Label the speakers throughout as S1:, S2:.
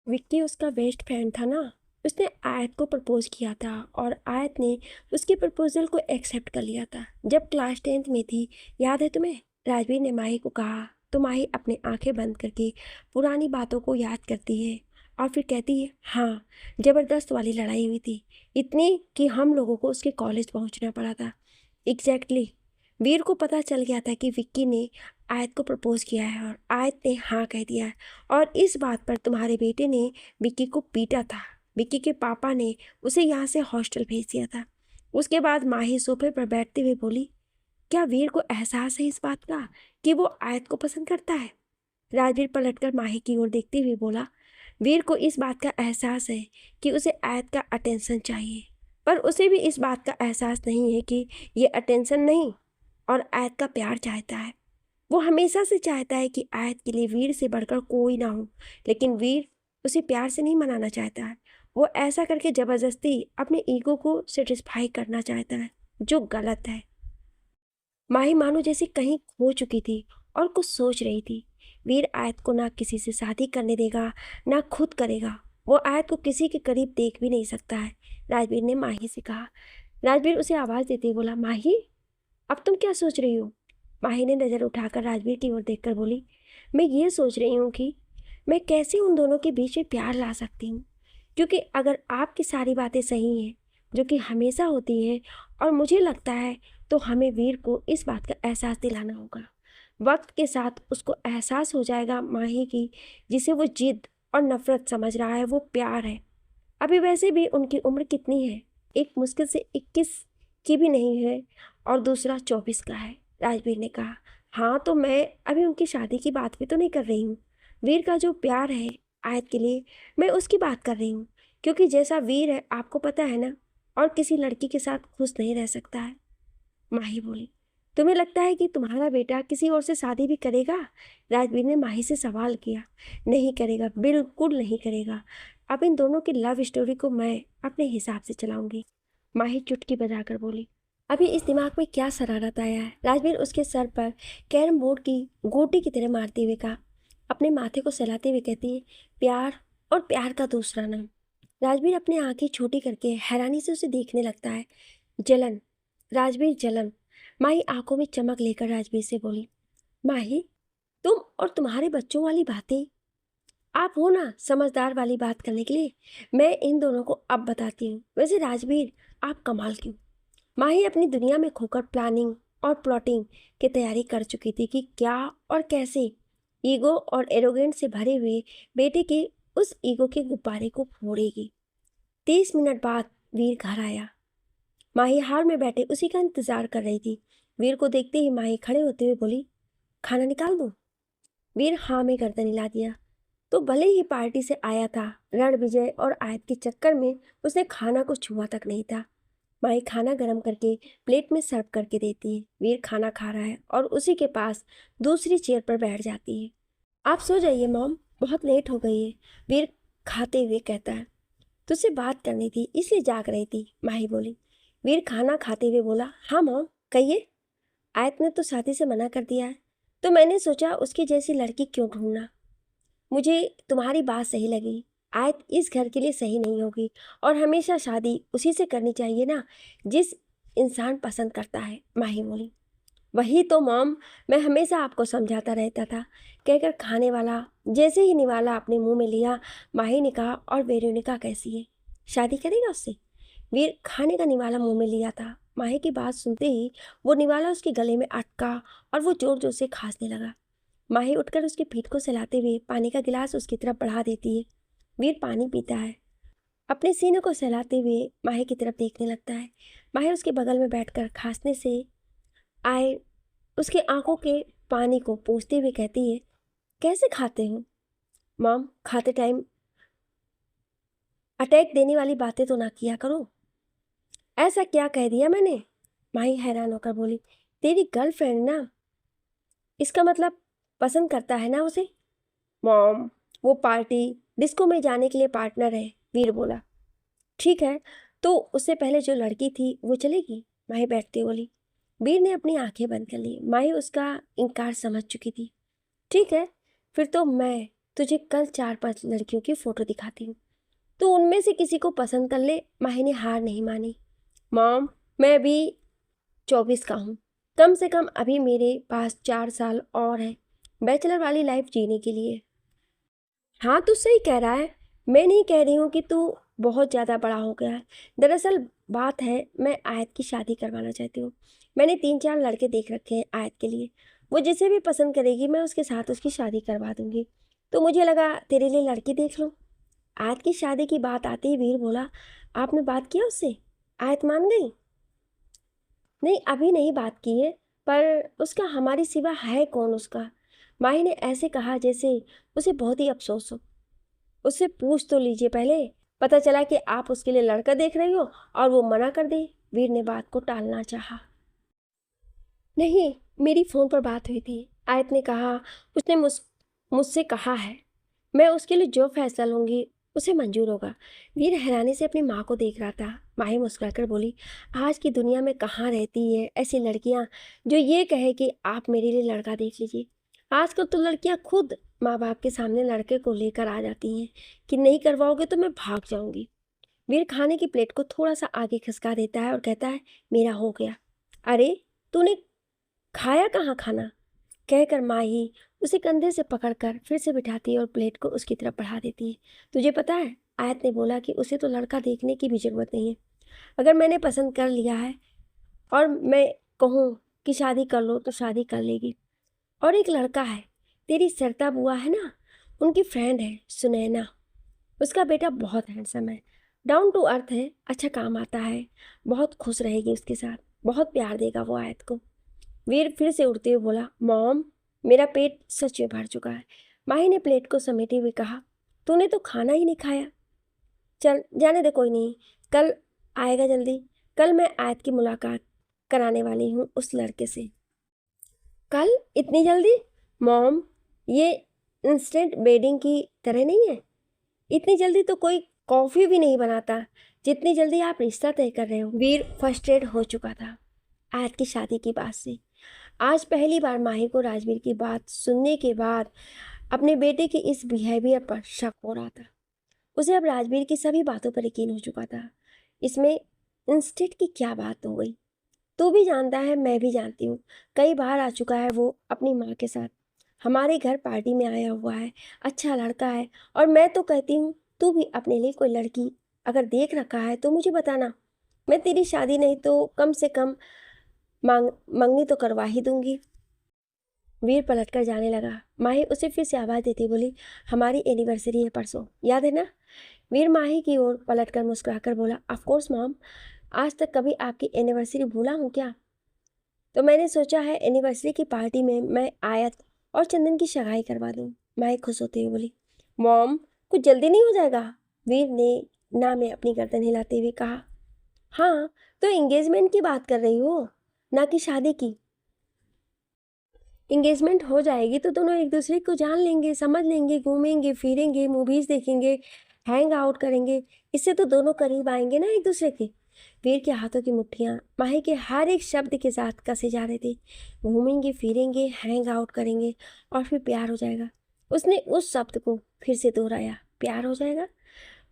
S1: विक्की उसका best friend था ना। उसने आयत को प्रपोज किया था और आयत ने उसके प्रपोजल को एक्सेप्ट कर लिया था जब क्लास 10th में थी। याद है तुम्हें? राजवीर ने माही को कहा तो माही अपनी आंखें बंद करके पुरानी बातों को याद करती है और फिर कहती है, हाँ, ज़बरदस्त वाली लड़ाई हुई थी, इतनी कि हम लोगों को उसके कॉलेज पहुंचना पड़ा था। एग्जैक्टली। वीर को पता चल गया था कि विक्की ने आयत को प्रपोज किया है और आयत ने हाँ कह दिया है। और इस बात पर तुम्हारे बेटे ने विक्की को पीटा था। विक्की के पापा ने उसे यहाँ से हॉस्टल भेज दिया था। उसके बाद माही सोफे पर बैठते हुए बोली, क्या वीर को एहसास है इस बात का कि वो आयत को पसंद करता है? राजवीर पलटकर माही की ओर देखते हुए बोला, वीर को इस बात का एहसास है कि उसे आयत का अटेंशन चाहिए, पर उसे भी इस बात का एहसास नहीं है कि ये अटेंशन नहीं और आयत का प्यार चाहता है। वो हमेशा से चाहता है कि आयत के लिए वीर से बढ़कर कोई ना हो, लेकिन वीर उसे प्यार से नहीं मनाना चाहता है। वो ऐसा करके ज़बरदस्ती अपने ईगो को सेटिस्फाई करना चाहता है, जो गलत है। माही मानो जैसे कहीं खो चुकी थी और कुछ सोच रही थी। वीर आयत को ना किसी से शादी करने देगा, ना खुद करेगा। वो आयत को किसी के करीब देख भी नहीं सकता है। राजवीर ने माही से कहा। राजवीर उसे आवाज़ देते हुए बोला, माही, अब तुम क्या सोच रही हो? माही ने नज़र उठाकर राजवीर की ओर देखकर बोली, मैं ये सोच रही हूँ कि मैं कैसे उन दोनों के बीच में प्यार ला सकती हूँ, क्योंकि अगर आपकी सारी बातें सही हैं, जो कि हमेशा होती हैं, और मुझे लगता है, तो हमें वीर को इस बात का एहसास दिलाना होगा। वक्त के साथ उसको एहसास हो जाएगा माही की जिसे वो जिद और नफरत समझ रहा है वो प्यार है। अभी वैसे भी उनकी उम्र कितनी है? एक मुश्किल से 21 की भी नहीं है और दूसरा 24 का है। राजवीर ने कहा, हाँ, तो मैं अभी उनकी शादी की बात भी तो नहीं कर रही हूँ। वीर का जो प्यार है आयत के लिए, मैं उसकी बात कर रही हूँ, क्योंकि जैसा वीर है आपको पता है ना, और किसी लड़की के साथ खुश नहीं रह सकता है। माही बोली, तुम्हें लगता है कि तुम्हारा बेटा किसी और से शादी भी करेगा? राजवीर ने माही से सवाल किया। नहीं करेगा, बिल्कुल नहीं करेगा। अब इन दोनों की लव स्टोरी को मैं अपने हिसाब से चलाऊंगी। माही चुटकी बजाकर बोली। अभी इस दिमाग में क्या शरारत आया है? राजवीर उसके सर पर कैरम बोर्ड की गोटी की तरह मारते हुए कहा। अपने माथे को सहलाते हुए कहती है, प्यार और प्यार का दूसरा नाम। राजवीर अपनी आंखें छोटी करके हैरानी से उसे देखने लगता है। जलन, राजवीर, जलन। माही आंखों में चमक लेकर राजवीर से बोली, माही, तुम और तुम्हारे बच्चों वाली बातें, आप हो ना समझदार वाली बात करने के लिए। मैं इन दोनों को अब बताती हूँ। वैसे राजवीर, आप कमाल क्यों। माही अपनी दुनिया में खोकर प्लानिंग और प्लॉटिंग की तैयारी कर चुकी थी कि क्या और कैसे ईगो और एरोगेंट से भरे हुए बेटे के उस ईगो के गुब्बारे को फोड़ेगी। 30 मिनट बाद वीर घर आया। माही हाल में बैठे उसी का इंतजार कर रही थी। वीर को देखते ही माही खड़े होते हुए बोली, खाना निकाल दूं? वीर हाँ में गर्दन हिला दिया। तो भले ही पार्टी से आया था, रण विजय और आयत के चक्कर में उसने खाना को छुआ तक नहीं था। माही खाना गर्म करके प्लेट में सर्व करके देती है। वीर खाना खा रहा है और उसी के पास दूसरी चेयर पर बैठ जाती है। आप सो जाइए मॉम, बहुत लेट हो गई है, वीर खाते हुए कहता है। तुझसे बात करनी थी इसलिए जाग रही थी, माही बोली। वीर खाना खाते हुए बोला, हाँ मॉम, कहिए। आयत ने तो शादी से मना कर दिया है, तो मैंने सोचा उसकी जैसी लड़की क्यों ढूंढना। मुझे तुम्हारी बात सही लगी। आयत इस घर के लिए सही नहीं होगी और हमेशा शादी उसी से करनी चाहिए ना जिस इंसान पसंद करता है, माही बोली। वही तो मॉम, मैं हमेशा आपको समझाता रहता था, कहकर खाने वाला जैसे ही निवाला अपने मुंह में लिया, माही ने कहा, और वेरोनिका कैसी है, शादी करेगा उससे? वीर खाने का निवाला मुंह में लिया था। माही की बात सुनते ही वो निवाला उसके गले में अटका और वो जोर जोर से खांसने लगा। माही उठकर उसकी पीठ को सहलाते हुए पानी का गिलास उसकी तरफ बढ़ा देती है। वीर पानी पीता है, अपने सीने को सहलाते हुए माही की तरफ देखने लगता है। माही उसके बगल में बैठकर खांसने से आए उसके आंखों के पानी को पोंछते हुए कहती है, कैसे खाते हो मॉम? खाते टाइम अटैक देने वाली बातें तो ना किया करो। ऐसा क्या कह दिया मैंने? माही हैरान होकर बोली, तेरी गर्लफ्रेंड ना, इसका मतलब पसंद करता है ना उसे? मॉम, वो पार्टी डिस्को में जाने के लिए पार्टनर है, वीर बोला। ठीक है, तो उससे पहले जो लड़की थी वो चलेगी, माही बैठती बोली। वीर ने अपनी आंखें बंद कर ली। माही उसका इनकार समझ चुकी थी। ठीक है, फिर तो मैं तुझे कल 4-5 लड़कियों की फ़ोटो दिखाती हूँ, तो उनमें से किसी को पसंद कर ले। माही ने हार नहीं मानी। मॉम, मैं अभी 24 का हूँ। कम से कम अभी मेरे पास 4 साल और हैं बैचलर वाली लाइफ जीने के लिए। हाँ, तू सही कह रहा है। मैं नहीं कह रही हूँ कि तू बहुत ज़्यादा बड़ा हो गया है। दरअसल बात है, मैं आयत की शादी करवाना चाहती हूँ। मैंने 3-4 लड़के देख रखे हैं आयत के लिए। वो जिसे भी पसंद करेगी मैं उसके साथ उसकी शादी करवा दूँगी। तो मुझे लगा तेरे लिए लड़की देख लूँ। आयत की शादी की बात आते ही वीर बोला, आपने बात किया उससे? आयत मान गई? नहीं, अभी नहीं बात की है, पर उसका हमारी सिवा है कौन उसका? माही ने ऐसे कहा जैसे उसे बहुत ही अफसोस हो। उससे पूछ तो लीजिए पहले। पता चला कि आप उसके लिए लड़का देख रही हो और वो मना कर दे। वीर ने बात को टालना चाहा। नहीं, मेरी फ़ोन पर बात हुई थी। आयत ने कहा, उसने मुझसे कहा है मैं उसके लिए जो फैसला लूँगी उसे मंजूर होगा। वीर हैरानी से अपनी माँ को देख रहा था। माही मुस्कुराकर बोली, आज की दुनिया में कहाँ रहती है ऐसी लड़कियाँ जो ये कहे कि आप मेरे लिए लड़का देख लीजिए। आजकल तो लड़कियाँ खुद माँ बाप के सामने लड़के को लेकर आ जाती हैं कि नहीं करवाओगे तो मैं भाग जाऊंगी। वीर खाने की प्लेट को थोड़ा सा आगे खिसका देता है और कहता है, मेरा हो गया। अरे, तूने खाया कहाँ खाना? कहकर माही उसे कंधे से पकड़कर फिर से बिठाती है और प्लेट को उसकी तरफ बढ़ा देती है। तुझे पता है, आयत ने बोला कि उसे तो लड़का देखने की भी जरूरत नहीं है। अगर मैंने पसंद कर लिया है और मैं कहूँ कि शादी कर लो तो शादी कर लेगी। और एक लड़का है, तेरी सरता बुआ है ना, उनकी फ्रेंड है सुनैना। उसका बेटा बहुत हैंडसम है, डाउन टू अर्थ है, अच्छा काम आता है। बहुत खुश रहेगी उसके साथ, बहुत प्यार देगा वो आयत को। वीर फिर से उठते हुए बोला, मॉम, मेरा पेट सच में भर चुका है। माही ने प्लेट को समेटे हुए कहा, तूने तो खाना ही नहीं खाया। चल जाने दे, कोई नहीं, कल आएगा जल्दी। कल मैं आयत की मुलाकात कराने वाली हूँ उस लड़के से। कल? इतनी जल्दी? मॉम, ये इंस्टेंट वेडिंग की तरह नहीं है। इतनी जल्दी तो कोई कॉफ़ी भी नहीं बनाता जितनी जल्दी आप रिश्ता तय कर रहे हो। वीर फ्रस्ट्रेट हो चुका था आयत की शादी की बात से। आज पहली बार माही को राजवीर की बात सुनने के बाद अपने बेटे के इस बिहेवियर पर शक हो रहा था। उसे अब राजवीर की सभी बातों पर यकीन हो चुका था। इसमें इंस्टेंट की क्या बात हो गई? तू भी जानता है, मैं भी जानती हूँ। कई बार आ चुका है वो अपनी माँ के साथ। हमारे घर पार्टी में आया हुआ है, अच्छा लड़का है। और मैं तो कहती हूँ तू भी अपने लिए कोई लड़की अगर देख रखा है तो मुझे बताना। मैं तेरी शादी नहीं तो कम से कम मंगनी तो करवा ही दूंगी। वीर पलटकर जाने लगा। माही उसे फिर से आवाज़ देती बोली, हमारी एनिवर्सरी है परसों, याद है ना? वीर माही की ओर पलटकर मुस्कुराकर बोला, ऑफ कोर्स मॉम। आज तक कभी आपकी एनिवर्सरी भूला हूँ क्या? तो मैंने सोचा है एनिवर्सरी की पार्टी में मैं आयत और चंदन की सगाई करवा दूँ। माही खुश होते हुए बोली, मॉम, कुछ जल्दी नहीं हो जाएगा? वीर ने ना में अपनी गर्दन हिलाते हुए कहा, हाँ, तो एंगेजमेंट की बात कर रही हो, ना कि शादी की? एंगेजमेंट हो जाएगी तो दोनों एक दूसरे को जान लेंगे, समझ लेंगे, घूमेंगे फिरेंगे, मूवीज़ देखेंगे, हैंग आउट करेंगे। इससे तो दोनों करीब आएंगे ना एक दूसरे के। वीर के हाथों की मुट्ठियाँ माही के हर एक शब्द के साथ कसे जा रहे थे। घूमेंगे फिरेंगे, हैंग आउट करेंगे और फिर प्यार हो जाएगा। उसने उस शब्द को फिर से दोहराया, प्यार हो जाएगा।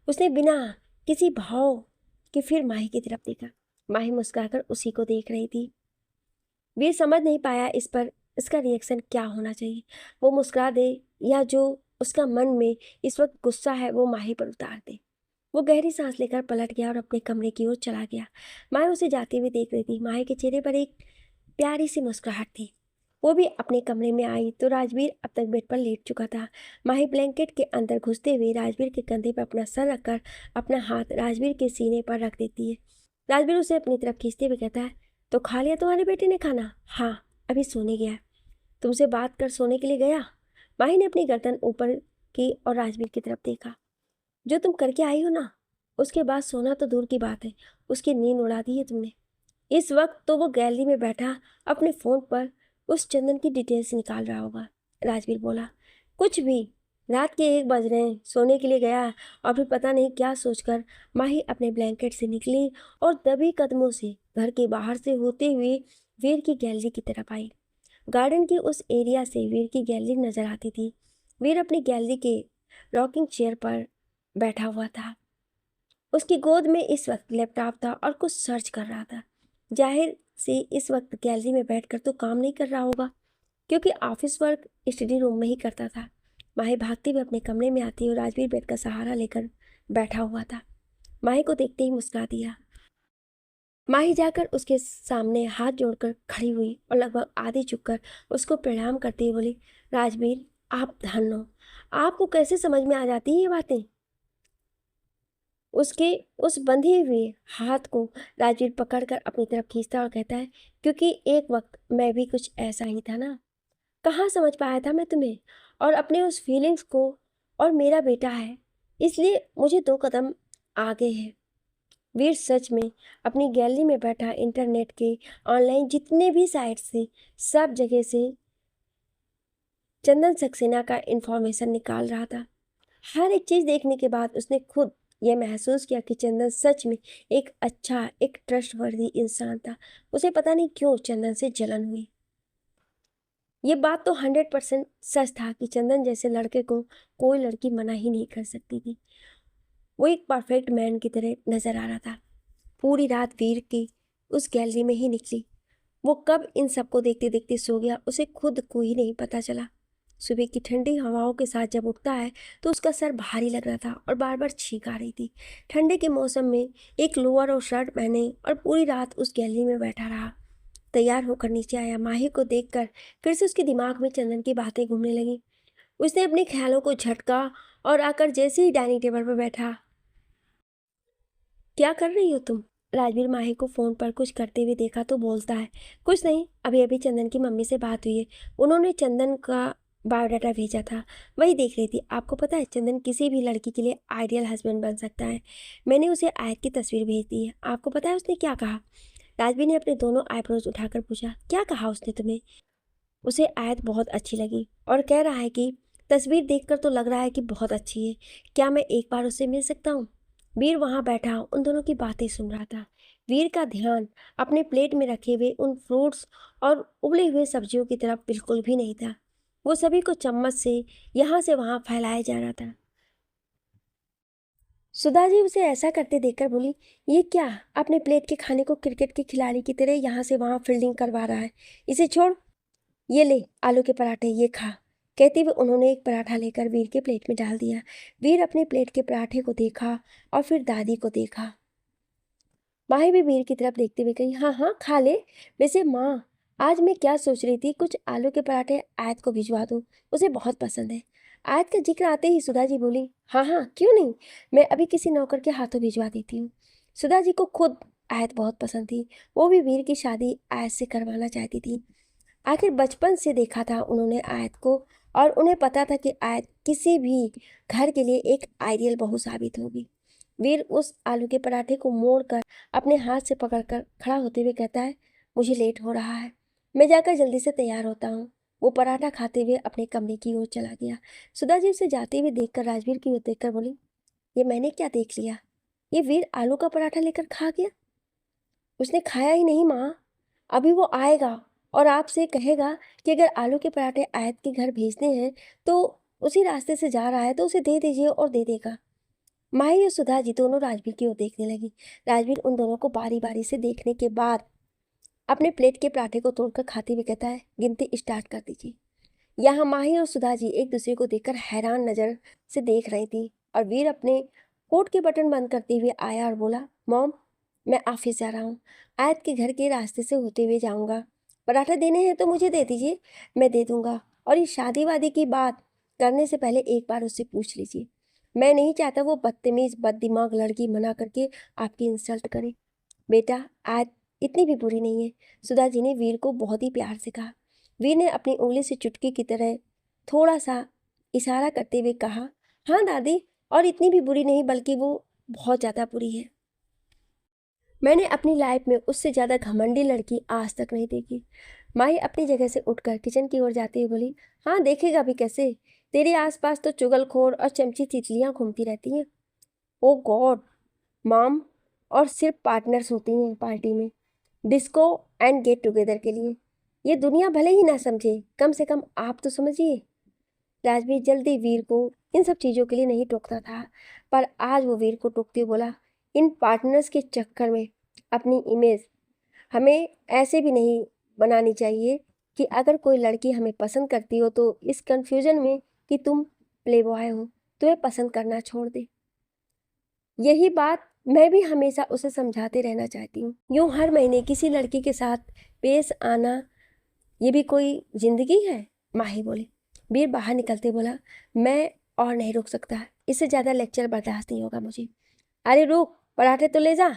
S1: उसने बिना किसी भाव के फिर माही की तरफ देखा। माही मुस्कुराकर उसी को देख रही थी। वीर समझ नहीं पाया इस पर इसका रिएक्शन क्या होना चाहिए। वो मुस्कुरा दे या जो उसका मन में इस वक्त गुस्सा है वो माही पर उतार दे। वो गहरी सांस लेकर पलट गया और अपने कमरे की ओर चला गया। माही उसे जाते हुए देख रही थी। माही के चेहरे पर एक प्यारी सी मुस्कुराहट थी। वो भी अपने कमरे में आई तो राजवीर अब तक बेड पर लेट चुका था। माही ब्लैंकेट के अंदर घुसते हुए राजवीर के कंधे पर अपना सर रखकर अपना हाथ राजवीर के सीने पर रख देती है। राजवीर उसे अपनी तरफ खींचते हुए कहता है, तो खा लिया तुम्हारे बेटे ने खाना? हाँ, अभी सोने गया। तुमसे बात कर सोने के लिए गया? माही ने अपनी गर्दन ऊपर की और राजवीर की तरफ देखा। जो तुम करके आई हो ना, उसके बाद सोना तो दूर की बात है, उसकी नींद उड़ा दी है तुमने। इस वक्त तो वो गैलरी में बैठा अपने फ़ोन पर उस चंदन की डिटेल्स निकाल रहा होगा। राजवीर बोला, कुछ भी, रात के 1 बज रहे हैं, सोने के लिए गया और फिर पता नहीं क्या सोचकर माही अपने ब्लैंकेट से निकली और दबी कदमों से घर के बाहर से होते हुए वीर की गैलरी की तरफ आई। गार्डन के उस एरिया से वीर की गैलरी नजर आती थी। वीर अपनी गैलरी के रॉकिंग चेयर पर बैठा हुआ था। उसकी गोद में इस वक्त लैपटॉप था और कुछ सर्च कर रहा था। जाहिर से इस वक्त गैलरी में बैठकर तो काम नहीं कर रहा होगा, क्योंकि ऑफिस वर्क स्टडी रूम में ही करता था। माही भागते हुए अपने कमरे में आती और राजवीर बेड का सहारा लेकर बैठा हुआ था। माही को देखते ही मुस्कुरा दिया। माही जाकर उसके सामने हाथ जोड़कर खड़ी हुई और लगभग आधे झुककर उसको प्रणाम करते हुए बोली, राजवीर आप धन हो, आपको कैसे समझ में आ जाती है ये बातें। उसके उस बंधे हुए हाथ को राजवीर पकड़कर अपनी तरफ खींचता और कहता है, क्योंकि एक वक्त मैं भी कुछ ऐसा ही था ना। कहाँ समझ पाया था मैं तुम्हें और अपने उस फीलिंग्स को। और मेरा बेटा है, इसलिए मुझे 2 कदम आगे है। वीर सच में अपनी गैलरी में बैठा इंटरनेट के ऑनलाइन जितने भी साइट्स थे, सब जगह से चंदन सक्सेना का इंफॉर्मेशन निकाल रहा था। हर एक चीज़ देखने के बाद उसने खुद यह महसूस किया कि चंदन सच में एक अच्छा, एक ट्रस्टवर्दी इंसान था। उसे पता नहीं क्यों चंदन से जलन हुई। ये बात तो 100% सच था कि चंदन जैसे लड़के को कोई लड़की मना ही नहीं कर सकती थी। वो एक परफेक्ट मैन की तरह नजर आ रहा था। पूरी रात वीर की उस गैलरी में ही निकली। वो कब इन सबको देखते देखते सो गया, उसे खुद को ही नहीं पता चला। सुबह की ठंडी हवाओं के साथ जब उठता है तो उसका सर भारी लग रहा था और बार बार छींक आ रही थी। ठंडे के मौसम में एक लोअर और शर्ट पहने और पूरी रात उस गैलरी में बैठा रहा। तैयार होकर नीचे आया। माही को देखकर फिर से उसके दिमाग में चंदन की बातें घूमने लगी। उसने अपने ख्यालों को झटका और आकर जैसे ही डाइनिंग टेबल पर बैठा, क्या कर रही हो तुम। राजवीर माही को फ़ोन पर कुछ करते हुए देखा तो बोलता है, कुछ नहीं, अभी अभी चंदन की मम्मी से बात हुई है, उन्होंने चंदन का बायोडाटा भेजा था, वही देख रही थी। आपको पता है चंदन किसी भी लड़की के लिए आइडियल हस्बैंड बन सकता है। मैंने उसे आयत की तस्वीर भेज दी है। आपको पता है उसने क्या कहा। राजवीर ने अपने दोनों आईब्रोज उठाकर पूछा, क्या कहा उसने तुम्हें। उसे आयत बहुत अच्छी लगी और कह रहा है कि तस्वीर देखकर तो लग रहा है कि बहुत अच्छी है, क्या मैं एक बार उससे मिल सकता हूँ। वीर वहां बैठा उन दोनों की बातें सुन रहा था। वीर का ध्यान अपने प्लेट में रखे हुए उन फ्रूट्स और उबले हुए सब्जियों की तरफ बिल्कुल भी नहीं था। वो सभी को चम्मच से यहाँ से वहां फैलाया जा रहा था। सुधा जी उसे ऐसा करते देखकर बोली, ये क्या, अपने प्लेट के खाने को क्रिकेट के खिलाड़ी की तरह यहाँ से वहां फील्डिंग करवा रहा है। इसे छोड़, ये ले आलू के पराठे, ये खा। कहते हुए उन्होंने एक पराठा लेकर वीर के प्लेट में डाल दिया। वीर अपने प्लेट के पराठे को देखा और फिर दादी को देखा। माही भी वीर की तरफ देखते हुए कही, हाँ हाँ खा ले। वैसे माँ, आज मैं क्या सोच रही थी, कुछ आलू के पराठे आयत को भिजवा दूँ, उसे बहुत पसंद है। आयत का जिक्र आते ही सुधा जी बोली, हाँ हाँ क्यों नहीं, मैं अभी किसी नौकर के हाथों भिजवा देती हूँ। सुधा जी को खुद आयत बहुत पसंद थी। वो भी वीर की शादी आयत से करवाना चाहती थी। आखिर बचपन से देखा था उन्होंने आयत को और उन्हें पता था कि आयत किसी भी घर के लिए एक आइडियल बहू साबित होगी। वीर उस आलू के पराठे को मोड़कर अपने हाथ से पकड़कर खड़ा होते हुए कहता है, मुझे लेट हो रहा है, मैं जाकर जल्दी से तैयार होता हूँ। वो पराठा खाते हुए अपने कमरे की ओर चला गया। सुधा जी उसे जाते हुए देखकर राजवीर की ओर देखकर बोली, ये मैंने क्या देख लिया, ये वीर आलू का पराठा लेकर खा गया। उसने खाया ही नहीं माँ, अभी वो आएगा और आपसे कहेगा कि अगर आलू के पराठे आयत के घर भेजने हैं तो उसी रास्ते से जा रहा है तो उसे दे दीजिए और दे देगा। माही और सुधा जी दोनों राजवीर की ओर देखने लगी। राजवीर उन दोनों को बारी बारी से देखने के बाद अपने प्लेट के पराठे को तोड़कर खाते हुए कहता है, गिनती स्टार्ट कर दीजिए। यहाँ माही और सुधा जी एक दूसरे को देखकर हैरान नजर से देख रही थी और वीर अपने कोट के बटन बंद करते हुए आया और बोला, मॉम मैं ऑफिस जा रहा हूँ, आयत के घर के रास्ते से होते हुए जाऊँगा। पराठा देने हैं तो मुझे दे दीजिए, मैं दे दूँगा। और ये शादी वादी की बात करने से पहले एक बार उससे पूछ लीजिए। मैं नहीं चाहता वो बदतमीज़ बददिमाग लड़की मना करके आपकी इंसल्ट करे। बेटा आयत इतनी भी बुरी नहीं है। सुधा जी ने वीर को बहुत ही प्यार से कहा। वीर ने अपनी उंगली से चुटकी की तरह थोड़ा सा इशारा करते हुए कहा, हाँ दादी, और इतनी भी बुरी नहीं, बल्कि वो बहुत ज़्यादा बुरी है। मैंने अपनी लाइफ में उससे ज़्यादा घमंडी लड़की आज तक नहीं देखी। माही अपनी जगह से उठकर किचन की ओर जाते हुए बोली, हाँ देखेगा भी कैसे, तेरे आसपास तो चुगलखोर और चमची तितलियाँ घूमती रहती हैं। ओ गॉड मॉम, और सिर्फ पार्टनर्स होती हैं पार्टी में, डिस्को एंड गेट टुगेदर के लिए। ये दुनिया भले ही ना समझे, कम से कम आप तो समझिए। राजवीर जल्दी वीर को इन सब चीज़ों के लिए नहीं टोकता था, पर आज वो वीर को टोकते हुए बोला, इन पार्टनर्स के चक्कर में अपनी इमेज हमें ऐसे भी नहीं बनानी चाहिए कि अगर कोई लड़की हमें पसंद करती हो तो इस कन्फ्यूजन में कि तुम प्ले बॉय हो तुम्हें पसंद करना छोड़ दे। यही बात मैं भी हमेशा उसे समझाते रहना चाहती हूँ। यूँ हर महीने किसी लड़की के साथ पेश आना ये भी कोई जिंदगी है? माही बोले। वीर बाहर निकलते बोला, मैं और नहीं रुक सकता, इससे ज़्यादा लेक्चर बर्दाश्त नहीं होगा मुझे। अरे रुक, पराठे तो ले जा,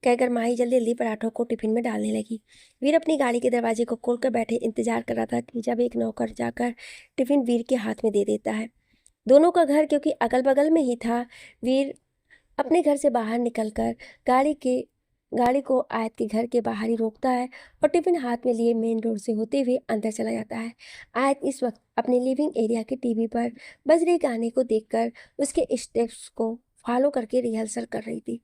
S1: कहकर माही जल्दी जल्दी पराठों को टिफिन में डालने लगी। वीर अपनी गाड़ी के दरवाजे को खोलकर बैठे इंतजार कर रहा था कि जब एक नौकर जाकर टिफिन वीर के हाथ में दे देता है। दोनों का घर क्योंकि अगल बगल में ही था, वीर अपने घर से बाहर निकलकर गाड़ी को आयत के घर के बाहर ही रोकता है और टिफिन हाथ में लिए मेन रोड से होते हुए अंदर चला जाता है। आयत इस वक्त अपने लिविंग एरिया के टीवी पर बज रहे गाने को देखकर उसके स्टेप्स को फॉलो करके रिहर्सल कर रही थी।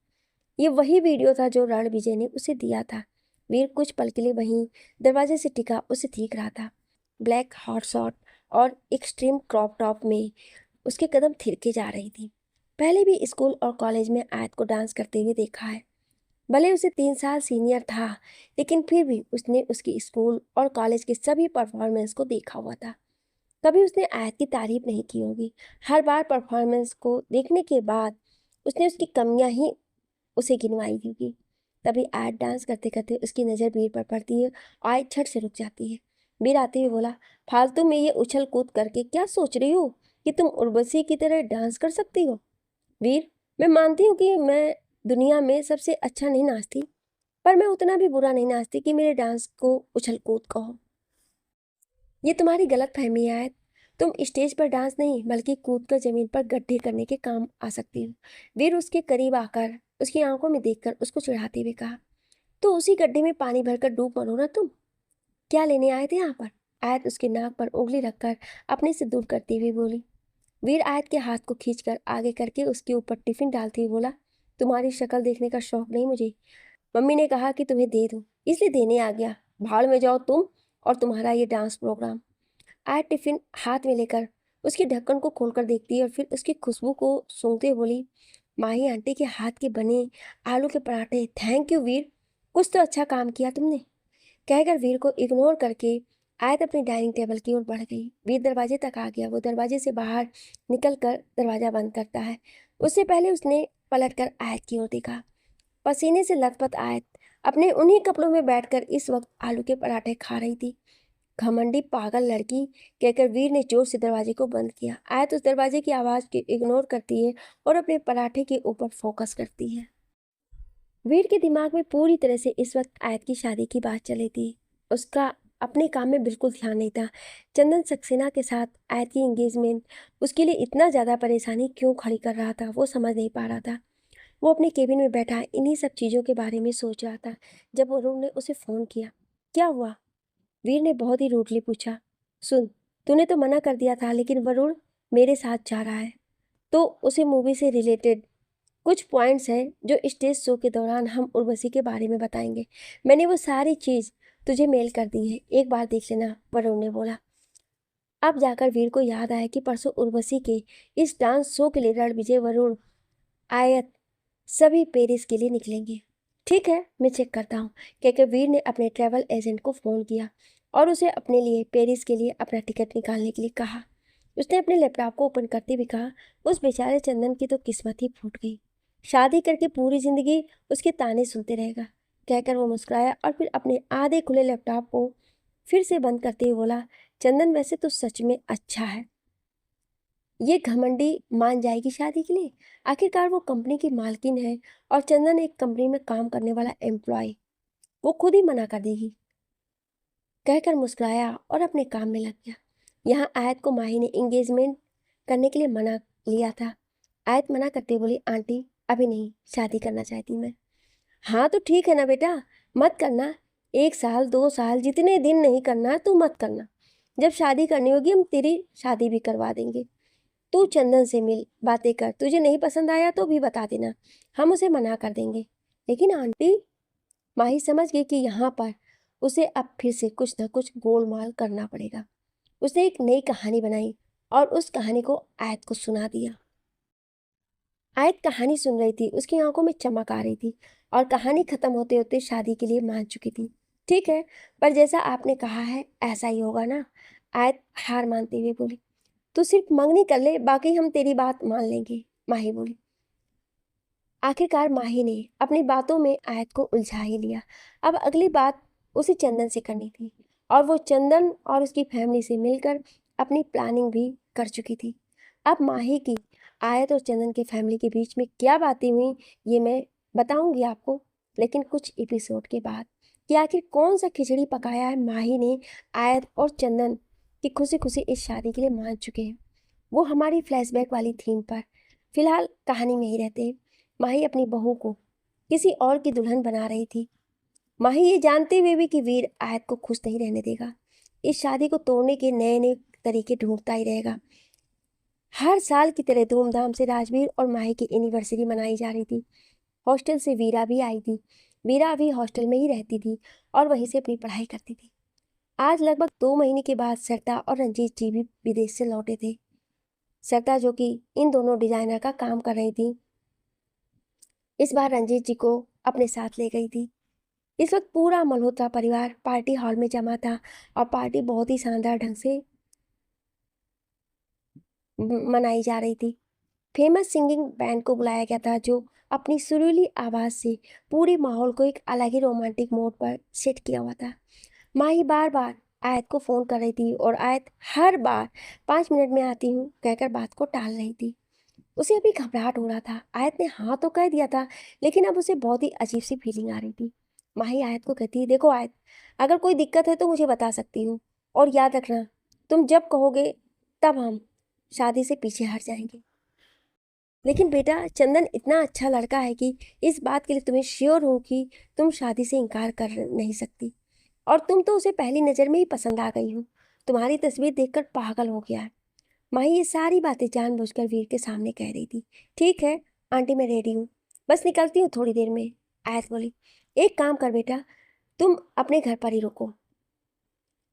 S1: ये वही वीडियो था जो रणविजय ने उसे दिया था। वीर कुछ पल के लिए वहीं दरवाजे से टिका उसे देख रहा था। ब्लैक हॉट शॉट और एक्सट्रीम क्रॉप टॉप में उसके कदम थिरके जा रही थी। पहले भी स्कूल और कॉलेज में आयत को डांस करते हुए देखा है। भले उसे 3 साल सीनियर था, लेकिन फिर भी उसने उसकी स्कूल और कॉलेज के सभी परफॉर्मेंस को देखा हुआ था। कभी उसने आयत की तारीफ नहीं की होगी। हर बार परफॉर्मेंस को देखने के बाद उसने उसकी कमियां ही उसे गिनवाई होगी। तभी आयत डांस करते करते उसकी नज़र वीर पर पड़ती है। आयत झट से रुक जाती है। वीर आते हुए बोला, फालतू में ये उछल कूद करके क्या सोच रही हो कि तुम उर्वशी की तरह डांस कर सकती हो? वीर, मैं मानती हूँ कि मैं दुनिया में सबसे अच्छा नहीं नाचती, पर मैं उतना भी बुरा नहीं नाचती कि मेरे डांस को उछल कूद कहो। ये तुम्हारी गलत फहमी है आयत। तुम स्टेज पर डांस नहीं बल्कि कूद कर जमीन पर गड्ढे करने के काम आ सकती हो। वीर उसके करीब आकर उसकी आंखों में देखकर उसको चिढ़ाते हुए कहा, तो उसी गड्ढे में पानी भरकर डूब मरो ना तुम। क्या लेने आए थे यहाँ पर? आयत उसके नाक पर उंगली रखकर अपने से दूर करती हुई बोली। वीर आयत के हाथ को खींचकर आगे करके उसके ऊपर टिफिन डालते हुए बोला, तुम्हारी शक्ल देखने का शौक नहीं मुझे। मम्मी ने कहा कि तुम्हें दे दूं, इसलिए देने आ गया। भाड़ में जाओ तुम और तुम्हारा ये डांस प्रोग्राम। आयत टिफिन हाथ में लेकर उसके ढक्कन को खोलकर देखती है और फिर उसकी खुशबू को सूंघते हुए बोली, माही आंटी के हाथ के बने आलू के पराठे। थैंक यू वीर, कुछ तो अच्छा काम किया तुमने, कहकर वीर को इग्नोर करके आयत अपनी डाइनिंग टेबल की ओर बढ़ गई। वीर दरवाजे तक आ गया। वो दरवाजे से बाहर निकलकर दरवाजा बंद करता है। उससे पहले उसने पलटकर आयत की ओर देखा। पसीने से लथपथ आयत अपने उन्हीं कपड़ों में बैठकर इस वक्त आलू के पराठे खा रही थी। घमंडी पागल लड़की, कहकर वीर ने जोर से दरवाजे को बंद किया। आयत उस दरवाजे की आवाज़ को इग्नोर करती है और अपने पराठे के ऊपर फोकस करती है। वीर के दिमाग में पूरी तरह से इस वक्त आयत की शादी की बात चली थी। उसका अपने काम में बिल्कुल ध्यान नहीं था। चंदन सक्सेना के साथ आयत की एंगेजमेंट उसके लिए इतना ज़्यादा परेशानी क्यों खड़ी कर रहा था वो समझ नहीं पा रहा था। वो अपने केबिन में बैठा इन्हीं सब चीज़ों के बारे में सोच रहा था जब वरुण ने उसे फ़ोन किया। क्या हुआ? वीर ने बहुत ही रूडली पूछा। सुन, तूने तो मना कर दिया था, लेकिन वरुण मेरे साथ जा रहा है, तो उसे मूवी से रिलेटेड कुछ पॉइंट्स हैं जो स्टेज शो के दौरान हम उर्वशी के बारे में बताएंगे। मैंने वो सारी चीज़ तुझे मेल कर दी है, एक बार देख लेना, वरुण ने बोला। अब जाकर वीर को याद आया कि परसों उर्वशी के इस डांस शो के लिए रणविजय, वरुण, आयत सभी पेरिस के लिए निकलेंगे। ठीक है, मैं चेक करता हूँ, कहकर वीर ने अपने ट्रैवल एजेंट को फ़ोन किया और उसे अपने लिए पेरिस के लिए अपना टिकट निकालने के लिए कहा। उसने अपने लैपटॉप को ओपन करते हुए कहा, उस बेचारे चंदन की तो किस्मत ही फूट गई। शादी करके पूरी जिंदगी उसके ताने सुनते रहेगा, कहकर वो मुस्कुराया और फिर अपने आधे खुले लैपटॉप को फिर से बंद करते हुए बोला, चंदन वैसे तो सच में अच्छा है। ये घमंडी मान जाएगी शादी के लिए? आखिरकार वो कंपनी की मालकिन है और चंदन एक कंपनी में काम करने वाला एम्प्लॉय। वो खुद ही मना कर देगी, कहकर मुस्कुराया और अपने काम में लग गया। यहाँ आयत को माही ने एंगेजमेंट करने के लिए मना लिया था। आयत मना करते बोली, आंटी अभी नहीं, शादी करना चाहती मैं। हाँ तो ठीक है ना बेटा, मत करना। 1 साल 2 साल जितने दिन नहीं करना तू मत करना। जब शादी करनी होगी हम तेरी शादी भी करवा देंगे। तू चंदन से मिल, बातें कर, तुझे नहीं पसंद आया तो भी बता देना, हम उसे मना कर देंगे। लेकिन आंटी, माही समझ गई कि यहाँ पर उसे अब फिर से कुछ न कुछ गोलमाल करना पड़ेगा। उसने एक नई कहानी बनाई और उस कहानी को आयत को सुना दिया। आयत कहानी सुन रही थी, उसकी आंखों में चमक आ रही थी और कहानी खत्म होते होते शादी के लिए मान चुकी थी। ठीक है, पर जैसा आपने कहा है ऐसा ही होगा ना? आयत हार मानते हुए बोली। तू सिर्फ मंगनी कर ले, बाकी हम तेरी बात मान लेंगे, माही बोली। आखिरकार माही ने अपनी बातों में आयत को उलझा ही लिया। अब अगली बात उसे चंदन से करनी थी और वो चंदन और उसकी फैमिली से मिलकर अपनी प्लानिंग भी कर चुकी थी। अब माही की आयत और चंदन की फैमिली के बीच में क्या बातें हुई ये मैं बताऊंगी आपको, लेकिन कुछ एपिसोड के बाद कि आखिर कौन सा खिचड़ी पकाया है माही ने आयत और चंदन की खुशी खुशी इस शादी के लिए मान चुके हैं। वो हमारी फ्लैशबैक वाली थीम पर फिलहाल कहानी में ही रहते हैं। माही अपनी बहू को किसी और की दुल्हन बना रही थी। माही ये जानते हुए भी कि वीर आयत को खुश नहीं रहने देगा, इस शादी को तोड़ने के नए नए तरीके ढूंढता ही रहेगा। हर साल की तरह धूमधाम से राजवीर और माही की एनिवर्सरी मनाई जा रही थी। हॉस्टल से वीरा भी आई थी। वीरा अभी हॉस्टल में ही रहती थी और वहीं से अपनी पढ़ाई करती थी। आज लगभग 2 महीने के बाद सरता और रंजीत जी भी विदेश से लौटे थे। सरता जो कि इन दोनों डिजाइनर का काम कर रही थी, इस बार रंजीत जी को अपने साथ ले गई थी। इस वक्त पूरा मल्होत्रा परिवार पार्टी हॉल में जमा था और पार्टी बहुत ही शानदार ढंग से मनाई जा रही थी। फेमस सिंगिंग बैंड को बुलाया गया था जो अपनी सुरीली आवाज़ से पूरे माहौल को एक अलग ही रोमांटिक मोड पर सेट किया हुआ था। माही बार बार आयत को फ़ोन कर रही थी और आयत हर बार 5 मिनट में आती हूँ कहकर बात को टाल रही थी। उसे अभी घबराहट हो रहा था। आयत ने हाँ तो कह दिया था, लेकिन अब उसे बहुत ही अजीब सी फीलिंग आ रही थी। माही आयत को कहती है, देखो आयत, अगर कोई दिक्कत है तो मुझे बता सकती हूँ, और याद रखना तुम जब कहोगे तब हम शादी से पीछे हट जाएंगे। लेकिन बेटा, चंदन इतना अच्छा लड़का है कि इस बात के लिए तुम्हें श्योर हो कि तुम शादी से इनकार कर नहीं सकती, और तुम तो उसे पहली नज़र में ही पसंद आ गई हो। तुम्हारी तस्वीर देखकर पागल हो गया है। माही ये सारी बातें जानबूझकर वीर के सामने कह रही थी। ठीक है आंटी, मैं रेडी हूँ, बस निकलती हूँ थोड़ी देर में। आयत बोली, एक काम कर बेटा, तुम अपने घर पर ही रुको,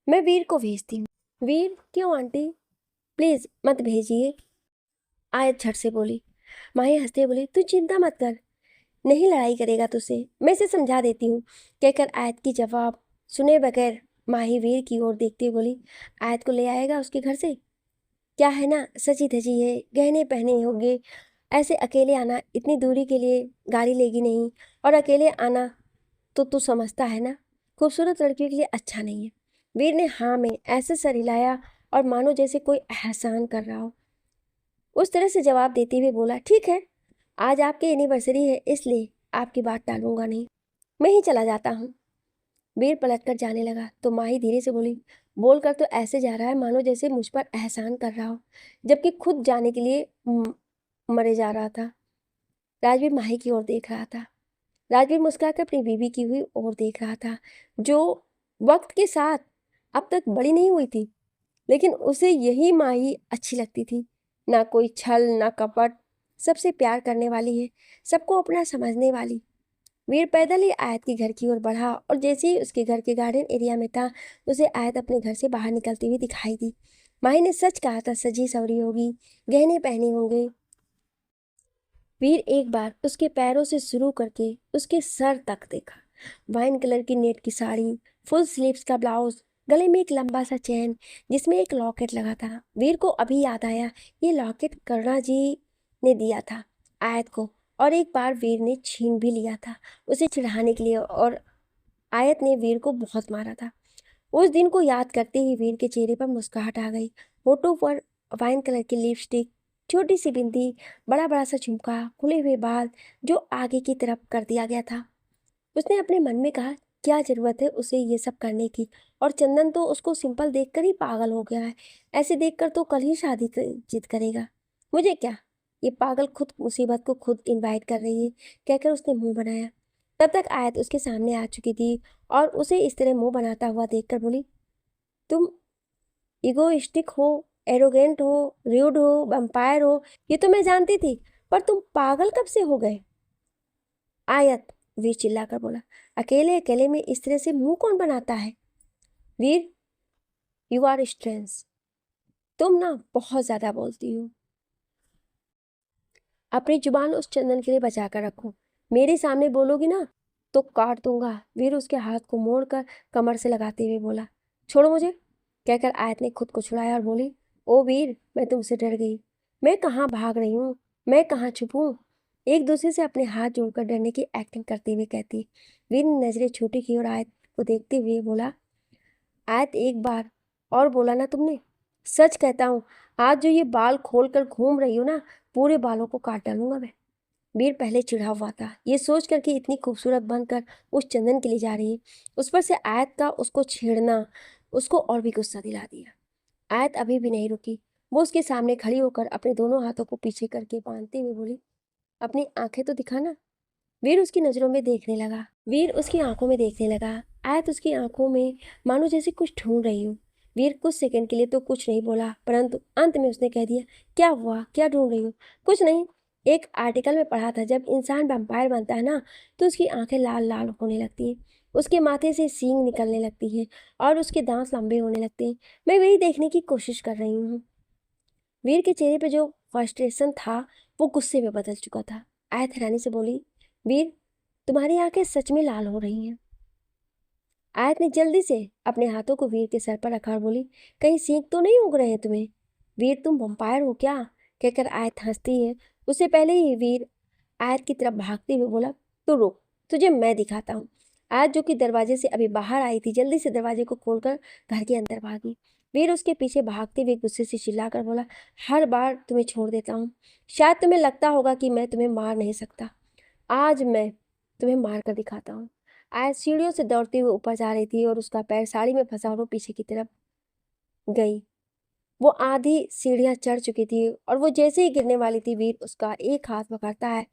S1: मैं वीर को भेजती हूँ। वीर? क्यों आंटी, प्लीज़ मत भेजिए, आयत झट से बोली। माही हंसते बोली, तू चिंता मत कर, नहीं लड़ाई करेगा तुझसे, मैं इसे समझा देती हूँ, कहकर आयत की जवाब सुने बगैर माही वीर की ओर देखते हुए बोली, आयत को ले आएगा उसके घर से? क्या है ना, सजी धजी है, गहने पहने होंगे, ऐसे अकेले आना, इतनी दूरी के लिए गाड़ी लेगी नहीं, और अकेले आना तो तू समझता है ना, खूबसूरत लड़कियों के लिए अच्छा नहीं है। वीर ने हाँ में ऐसे सर हिलाया और मानो जैसे कोई एहसान कर रहा हो, उस तरह से जवाब देते हुए बोला, ठीक है, आज आपकी एनिवर्सरी है इसलिए आपकी बात टालूंगा नहीं, मैं ही चला जाता हूँ। वीर पलटकर जाने लगा तो माही धीरे से बोली, बोलकर तो ऐसे जा रहा है मानो जैसे मुझ पर एहसान कर रहा हो, जबकि खुद जाने के लिए मरे जा रहा था। राजवीर माही की ओर देख रहा था। राजवीर मुस्कुराकर अपनी बीवी की हुई ओर देख रहा था, जो वक्त के साथ अब तक बड़ी नहीं हुई थी, लेकिन उसे यही माही अच्छी लगती थी। ना कोई छल ना कपट, सबसे प्यार करने वाली है, सबको अपना समझने वाली। वीर पैदल ही आयत के घर की ओर बढ़ा और जैसे ही उसके घर के गार्डन एरिया में था, उसे आयत अपने घर से बाहर निकलती हुई दिखाई दी। माही ने सच कहा था, सजी सवरी होगी, गहने पहने होंगे। वीर एक बार उसके पैरों से शुरू करके उसके सर तक देखा। वाइन कलर की नेट की साड़ी, फुल स्लीव्स का ब्लाउज, गले में एक लंबा सा चैन जिसमें एक लॉकेट लगा था। वीर को अभी याद आया, ये लॉकेट करुणा जी ने दिया था आयत को, और एक बार वीर ने छीन भी लिया था उसे चिढ़ाने के लिए, और आयत ने वीर को बहुत मारा था। उस दिन को याद करते ही वीर के चेहरे पर मुस्कुराहट आ गई। होठों पर वाइन कलर की लिपस्टिक, छोटी सी बिंदी, बड़ा बड़ा सा झुमका, खुले हुए बाल जो आगे की तरफ कर दिया गया था। उसने अपने मन में कहा, क्या जरूरत है उसे ये सब करने की, और चंदन तो उसको सिंपल देखकर ही पागल हो गया है, ऐसे देखकर तो कल ही शादी जिद करेगा। मुझे क्या, ये पागल खुद मुसीबत को खुद इनवाइट कर रही है, कहकर उसने मुंह बनाया। तब तक आयत उसके सामने आ चुकी थी और उसे इस तरह मुंह बनाता हुआ देखकर बोली, तुम इगोइस्टिक हो, एरोगेंट हो, रूड हो, वैम्पायर हो, ये तो मैं जानती थी, पर तुम पागल कब से हो गए? आयत, वीर चिल्लाकर बोला, अकेले अकेले में इस तरह से मुंह कौन बनाता है? वीर, यू आर स्ट्रेंज, तुम ना बहुत ज़्यादा बोलती हो। अपनी जुबान उस चंदन के लिए बचा कर रखो। मेरे सामने बोलोगी ना तो काट दूंगा। वीर उसके हाथ को मोड़कर कमर से लगाते हुए बोला, छोड़ो मुझे। कहकर आयत ने खुद को छुड़ाया और बोली, ओ वीर, मैं तुमसे डर गई। मैं कहाँ भाग रही हूँ, मैं कहाँ छुपूं। एक दूसरे से अपने हाथ जोड़कर डरने की एक्टिंग करते हुए कहती। वीर ने नजरें छोटी की और आयत को देखते हुए बोला, आयत एक बार और बोला ना तुमने। सच कहता हूँ, आज जो ये बाल खोल कर घूम रही हो ना, पूरे बालों को काट डालूंगा मैं। वीर पहले चिढ़ा हुआ था, ये सोच कर कि इतनी खूबसूरत बनकर उस चंदन के लिए जा रही है। उस पर से आयत का उसको छेड़ना उसको और भी गुस्सा दिला दिया। आयत अभी भी नहीं रुकी। वो उसके सामने खड़ी होकर अपने दोनों हाथों को पीछे करके बांधते हुए बोली, अपनी आंखें तो दिखाना। वीर उसकी नजरों में देखने लगा। वीर उसकी आंखों में देखने लगा। आयत उसकी आंखों में मानो जैसे कुछ ढूंढ रही हो। वीर कुछ सेकंड के लिए तो कुछ नहीं बोला, परंतु अंत में उसने कह दिया, क्या हुआ, क्या ढूंढ रही हो। कुछ नहीं। एक आर्टिकल में पढ़ा था, जब इंसान वैम्पायर बनता है ना, तो उसकी आंखें लाल लाल होने लगती हैं, उसके माथे से सींग निकलने लगती हैं और उसके दांत लंबे होने लगते हैं। मैं वही देखने की कोशिश कर रही हूँ। वीर के चेहरे पे जो फ्रस्ट्रेशन था वो गुस्से में बदल चुका था। आयत हैरानी से बोली, वीर, तुम्हारी आंखें सच में लाल हो रही हैं। आयत ने जल्दी से अपने हाथों को वीर के सर पर रखा और बोली, कहीं सींग तो नहीं उग रहे हैं तुम्हें। वीर, तुम वंपायर हो क्या। कहकर आयत हंसती है। उससे पहले ही वीर आयत की तरफ भागते हुए बोला, तू रुक, तुझे मैं दिखाता हूँ। आयत, जो कि दरवाजे से अभी बाहर आई थी, जल्दी से दरवाजे को खोलकर घर के अंदर भागी। वीर उसके पीछे भागते हुए गुस्से से चिल्लाकर बोला, हर बार तुम्हें छोड़ देता हूँ। शायद तुम्हें लगता होगा कि मैं तुम्हें मार नहीं सकता। आज मैं तुम्हें मार कर दिखाता हूँ। आयत सीढ़ियों से दौड़ते हुए ऊपर जा रही थी और उसका पैर साड़ी में फंसा और वो पीछे की तरफ गई। वो आधी सीढ़ियां चढ़ चुकी थी और वो जैसे ही गिरने वाली थी, वीर उसका एक हाथ पकड़ता है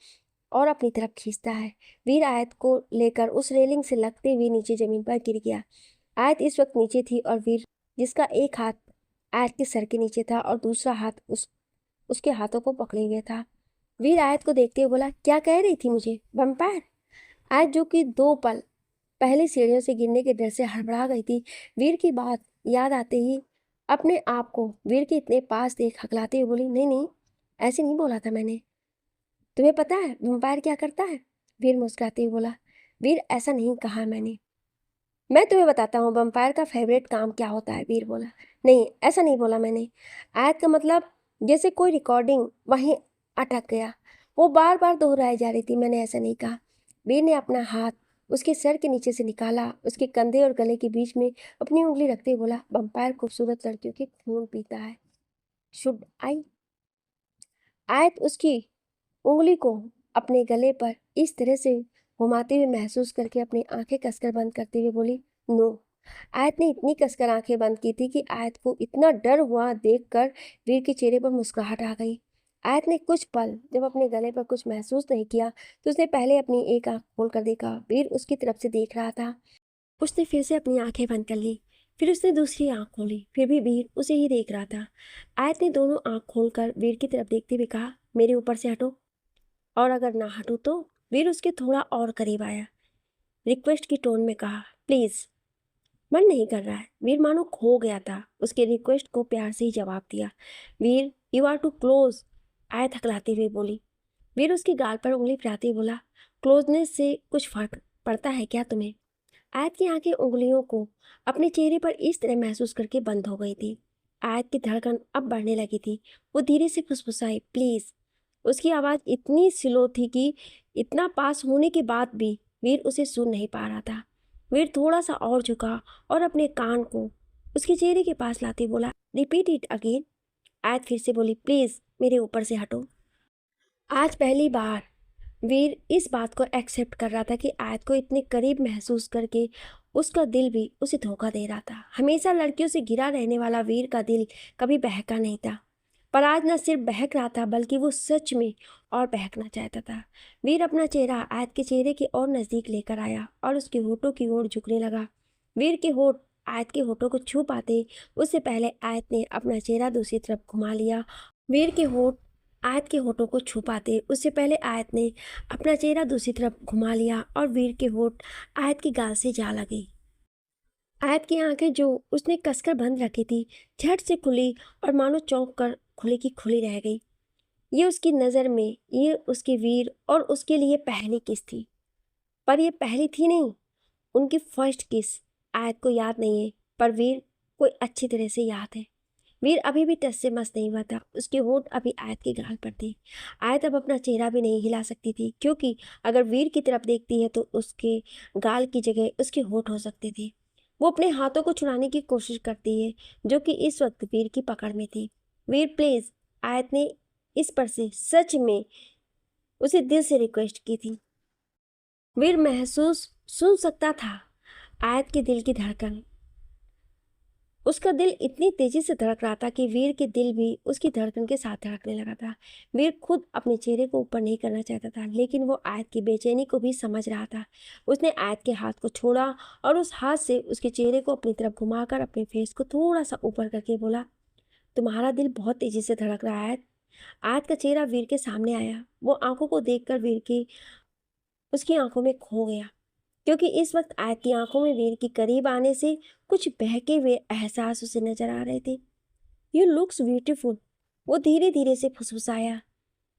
S1: और अपनी तरफ खींचता है। वीर आयत को लेकर उस रेलिंग से लगते हुए नीचे जमीन पर गिर गया। आयत इस वक्त नीचे थी और वीर, जिसका एक हाथ आयत के सर के नीचे था और दूसरा हाथ उसके हाथों को पकड़े हुए था। वीर आयत को देखते हुए बोला, क्या कह रही थी मुझे, वैम्पायर। आयत, जो कि 2 पल पहले सीढ़ियों से गिरने के डर से हड़बड़ा गई थी, वीर की बात याद आते ही अपने आप को वीर के इतने पास देख हकलाते हुए बोली, नहीं नहीं, ऐसे नहीं बोला था मैंने। तुम्हें पता है वैम्पायर क्या करता है। वीर मुस्कुराते हुए बोला, वीर, ऐसा नहीं कहा मैंने। मैं तुम्हें बताता हूँ वैम्पायर का फेवरेट काम क्या होता है। वीर बोला, नहीं, ऐसा नहीं बोला मैंने। आयत का मतलब जैसे कोई रिकॉर्डिंग वहीं अटक गया, वो बार बार दोहराई जा रही थी, मैंने ऐसा नहीं कहा। वीर ने अपना हाथ उसके सर के नीचे से निकाला, उसके कंधे और गले के बीच में अपनी उंगली रखते हुए बोला, वैम्पायर खूबसूरत लड़कियों के खून पीता है। Should I. आयत उसकी उंगली को अपने गले पर इस तरह से घुमाते हुए महसूस करके अपनी आंखें कसकर बंद करते हुए बोली, नो। आयत ने इतनी कसकर आंखें बंद की थी कि आयत को इतना डर हुआ देखकर वीर के चेहरे पर मुस्कुराहट आ गई। आयत ने कुछ पल जब अपने गले पर कुछ महसूस नहीं किया तो उसने पहले अपनी एक आंख खोलकर देखा। वीर उसकी तरफ से देख रहा था। उसने फिर से अपनी आंखें बंद कर ली। फिर उसने दूसरी आंख खोली, फिर भी वीर उसे ही देख रहा था। आयत ने दोनों आंख खोलकर वीर की तरफ देखते हुए कहा, मेरे ऊपर से हटो। और अगर ना हटूं तो। वीर उसके थोड़ा और करीब आया, रिक्वेस्ट की टोन में कहा, प्लीज। मन नहीं कर रहा है। वीर मानो खो गया था। उसके रिक्वेस्ट को प्यार से ही जवाब दिया। वीर, यू आर टू क्लोज। आयत हकलाते हुए बोली। वीर उसकी गाल पर उंगली फिराते हुए बोला, क्लोजनेस से कुछ फर्क पड़ता है क्या तुम्हें। आयत की आंखें उंगलियों को अपने चेहरे पर इस तरह महसूस करके बंद हो गई थी। आयत की धड़कन अब बढ़ने लगी थी। वो धीरे से फुसफुसाई, प्लीज। उसकी आवाज़ इतनी स्लो थी कि इतना पास होने के बाद भी वीर उसे सुन नहीं पा रहा था। वीर थोड़ा सा और झुका और अपने कान को उसके चेहरे के पास लाते बोला, रिपीट इट अगेन। आयत फिर से बोली, प्लीज मेरे ऊपर से हटो। आज पहली बार वीर इस बात को एक्सेप्ट कर रहा था कि आयत को इतने करीब महसूस करके उसका दिल भी उसे धोखा दे रहा था। हमेशा लड़कियों से घिरा रहने वाला वीर का दिल कभी बहका नहीं था, पर आज न सिर्फ बहक रहा था बल्कि वो सच में और बहकना चाहता था। वीर अपना चेहरा आयत के चेहरे के और नज़दीक लेकर आया और उसके होठों की ओर झुकने लगा। वीर के होठ आयत के होठों को छू पाते उससे पहले आयत ने अपना चेहरा दूसरी तरफ घुमा लिया। वीर के होठ आयत के होठों को छू पाते उससे पहले आयत ने अपना चेहरा दूसरी तरफ घुमा लिया और वीर के होठ आयत की गाल से जा लगे। आयत की आंखें जो उसने कसकर बंद रखी थी झट से खुली और मानो चौंक कर खुली की खुली रह गई। ये उसकी नज़र में ये उसके वीर और उसके लिए पहली किस थी, पर ये पहली थी नहीं, उनकी फर्स्ट किस। आयत को याद नहीं है, पर वीर को अच्छी तरह से याद है। वीर अभी भी टस से मस नहीं हुआ था, उसके होंठ अभी आयत के गाल पर थे। आयत अब अपना चेहरा भी नहीं हिला सकती थी, क्योंकि अगर वीर की तरफ देखती है तो उसके गाल की जगह उसके होंठ हो सकते थे। वो अपने हाथों को छुड़ाने की कोशिश करती है, जो कि इस वक्त वीर की पकड़ में थी। वीर प्लीज, आयत ने इस पर से सच में उसे दिल से रिक्वेस्ट की थी। वीर महसूस सुन सकता था आयत के दिल की धड़कन। उसका दिल इतनी तेजी से धड़क रहा था कि वीर के दिल भी उसकी धड़कन के साथ धड़कने लगा था। वीर खुद अपने चेहरे को ऊपर नहीं करना चाहता था, लेकिन वो आयत की बेचैनी को भी समझ रहा था। उसने आयत के हाथ को छोड़ा और उस हाथ से उसके चेहरे को अपनी तरफ घुमाकर अपने फेस को थोड़ा सा ऊपर करके बोला, तुम्हारा दिल बहुत तेजी से धड़क रहा है। आयत का चेहरा वीर के सामने आया। वो आंखों को देखकर वीर की उसकी आंखों में खो गया, क्योंकि इस वक्त आयत की आंखों में वीर के करीब आने से कुछ बहके हुए एहसास उसे नजर आ रहे थे। यू लुक्स ब्यूटीफुल, वो धीरे धीरे से फुसफुसाया।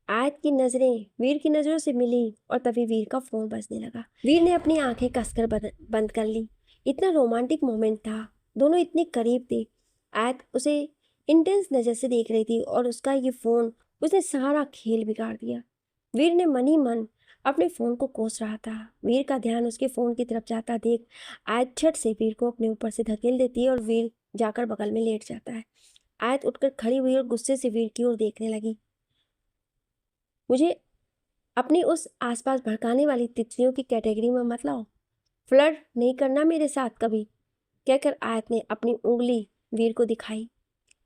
S1: आयत की नजरें वीर की नजरों से मिली और तभी वीर का फोन बजने लगा। वीर ने अपनी आंखें कसकर बंद कर ली। इतना रोमांटिक मोमेंट था, दोनों इतने करीब थे। आयत उसे इंटेंस नजर से देख रही थी और उसका ये फोन उसने सारा खेल बिगाड़ दिया। वीर ने मन ही मन अपने फोन को कोस रहा था। वीर का ध्यान उसके फोन की तरफ जाता देख आयत झट से वीर को अपने ऊपर से धकेल देती है और वीर जाकर बगल में लेट जाता है। आयत उठकर खड़ी हुई और गुस्से से वीर की ओर देखने लगी। मुझे अपनी उस आसपास भड़काने वाली तितलियों की कैटेगरी में मत लाओ, फ्लर्ट नहीं करना मेरे साथ कभी, कहकर आयत ने अपनी उंगली वीर को दिखाई।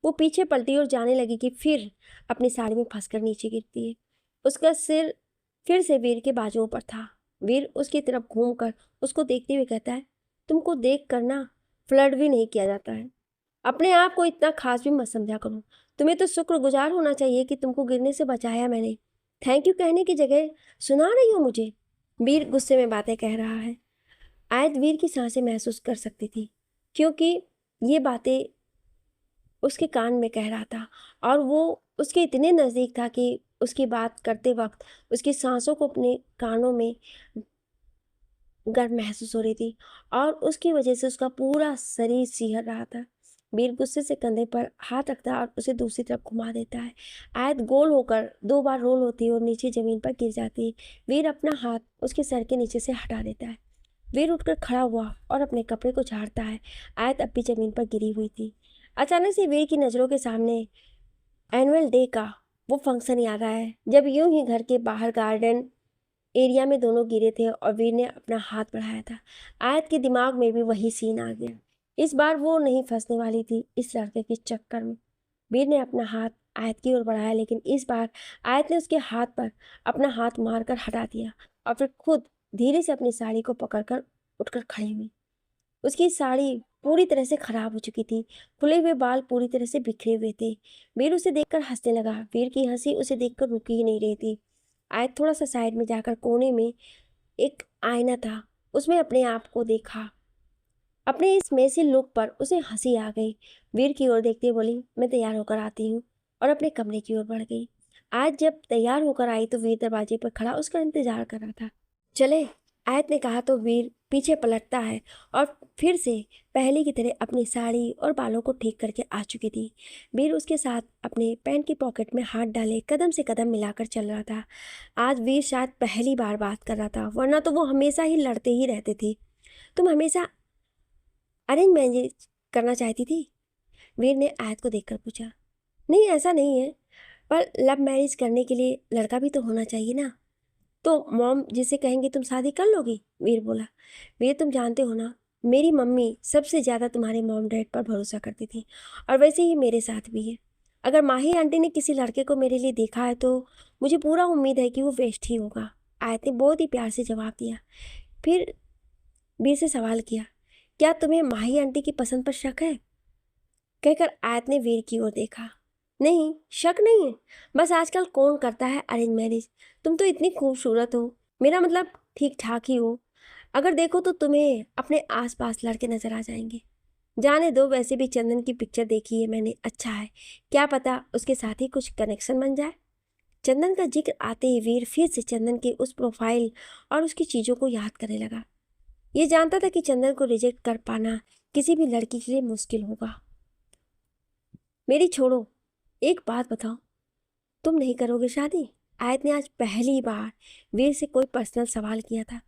S1: वो पीछे पलटी और जाने लगी कि फिर अपनी साड़ी में फंसकर नीचे गिरती है। उसका सिर फिर से वीर के बाजुओं पर था। वीर उसकी तरफ घूमकर उसको देखते हुए कहता है, तुमको देख कर ना फ्लर्ट भी नहीं किया जाता है। अपने आप को इतना खास भी मत समझा करो। तुम्हें तो शुक्रगुजार होना चाहिए कि तुमको गिरने से बचाया मैंने। थैंक यू कहने की जगह सुना रही हो मुझे। वीर गुस्से में बातें कह रहा है। आयत वीर की सांसें महसूस कर सकती थी, क्योंकि ये बातें उसके कान में कह रहा था और वो उसके इतने नज़दीक था कि उसकी बात करते वक्त उसकी सांसों को अपने कानों में गर्म महसूस हो रही थी और उसकी वजह से उसका पूरा शरीर सिहर रहा था। वीर गुस्से से कंधे पर हाथ रखता है और उसे दूसरी तरफ घुमा देता है। आयत गोल होकर 2 बार रोल होती है और नीचे जमीन पर गिर जाती है। वीर अपना हाथ उसके सर के नीचे से हटा देता है। वीर उठकर खड़ा हुआ और अपने कपड़े को झाड़ता है। आयत अब भी जमीन पर गिरी हुई थी। अचानक से वीर की नज़रों के सामने एनुअल डे का वो फंक्शन याद आया, जब यूं ही घर के बाहर गार्डन एरिया में दोनों गिरे थे और वीर ने अपना हाथ बढ़ाया था। आयत के दिमाग में भी वही सीन आ गया। इस बार वो नहीं फंसने वाली थी इस लड़के के चक्कर में। वीर ने अपना हाथ आयत की ओर बढ़ाया, लेकिन इस बार आयत ने उसके हाथ पर अपना हाथ मारकर हटा दिया और फिर खुद धीरे से अपनी साड़ी को पकड़कर उठकर खड़ी हुई। उसकी साड़ी पूरी तरह से खराब हो चुकी थी। खुले हुए बाल पूरी तरह से बिखरे हुए थे। वीर उसे देखकर हंसने लगा। वीर की हंसी उसे देखकर रुकी ही नहीं रही थी। आयत थोड़ा सा साइड में जाकर कोने में एक आईना था, उसमें अपने आप को देखा। अपने इस मेसी लुक पर उसे हंसी आ गई। वीर की ओर देखते बोली, मैं तैयार होकर आती हूँ, और अपने कमरे की ओर बढ़ गई। आज जब तैयार होकर आई तो वीर दरवाजे पर खड़ा उसका इंतजार कर रहा था। चले, आयत ने कहा तो वीर पीछे पलटता है और फिर से पहले की तरह अपनी साड़ी और बालों को ठीक करके आ चुकी थी। वीर उसके साथ अपने पैंट की पॉकेट में हाथ डाले कदम से कदम मिलाकर चल रहा था। आज वीर शायद पहली बार बात कर रहा था, वरना तो वो हमेशा ही लड़ते ही रहते थे। तुम हमेशा अरेंज मैरिज करना चाहती थी? वीर ने आयत को देखकर पूछा। नहीं, ऐसा नहीं है, पर लव मैरिज करने के लिए लड़का भी तो होना चाहिए ना। तो मॉम जिसे कहेंगे तुम शादी कर लोगी? वीर बोला। वीर, तुम जानते हो ना, मेरी मम्मी सबसे ज़्यादा तुम्हारे मॉम डैड पर भरोसा करती थी, और वैसे ही मेरे साथ भी है। अगर माही आंटी ने किसी लड़के को मेरे लिए देखा है तो मुझे पूरा उम्मीद है कि वो वेस्ट ही होगा। आयत ने बहुत ही प्यार से जवाब दिया। फिर वीर से सवाल किया, क्या तुम्हें माही आंटी की पसंद पर शक है? कहकर आयत ने वीर की ओर देखा। नहीं, शक नहीं है, बस आजकल कौन करता है अरेंज मैरिज। तुम तो इतनी खूबसूरत हो, मेरा मतलब ठीक ठाक ही हो। अगर देखो तो तुम्हें अपने आसपास लड़के नजर आ जाएंगे। जाने दो, वैसे भी चंदन की पिक्चर देखी है मैंने, अच्छा है, क्या पता उसके साथ ही कुछ कनेक्शन बन जाए। चंदन का जिक्र आते ही वीर फिर से चंदन के उस प्रोफाइल और उसकी चीज़ों को याद करने लगा। ये जानता था कि चंदन को रिजेक्ट कर पाना किसी भी लड़की के लिए मुश्किल होगा। मेरी छोड़ो, एक बात बताओ, तुम नहीं करोगे शादी? आयत ने आज पहली बार वीर से कोई पर्सनल सवाल किया था।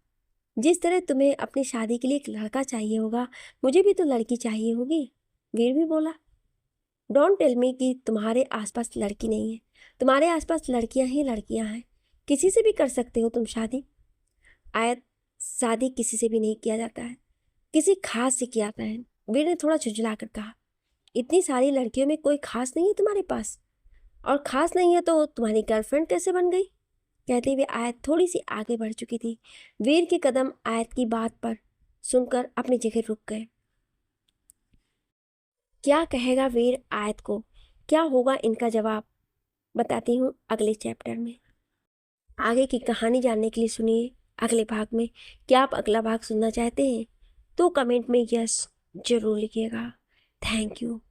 S1: जिस तरह तुम्हें अपनी शादी के लिए एक लड़का चाहिए होगा, मुझे भी तो लड़की चाहिए होगी। वीर भी बोला। डोंट टेल मी कि तुम्हारे आसपास लड़की नहीं है। तुम्हारे आसपास लड़कियां ही लड़कियां हैं, किसी से भी कर सकते हो तुम शादी। आयत, शादी किसी से भी नहीं किया जाता है, किसी खास से किया जाता है। वीर ने थोड़ा झुंझला कर कहा। इतनी सारी लड़कियों में कोई खास नहीं है तुम्हारे पास? और खास नहीं है तो तुम्हारी गर्लफ्रेंड कैसे बन गई? कहते हुए आयत थोड़ी सी आगे बढ़ चुकी थी। वीर के कदम आयत की बात पर सुनकर अपनी जगह रुक गए। क्या कहेगा वीर आयत को, क्या होगा इनका जवाब, बताती हूँ अगले चैप्टर में। आगे की कहानी जानने के लिए सुनिए अगले भाग में। क्या आप अगला भाग सुनना चाहते हैं तो कमेंट में यस जरूर लिखिएगा। Thank you.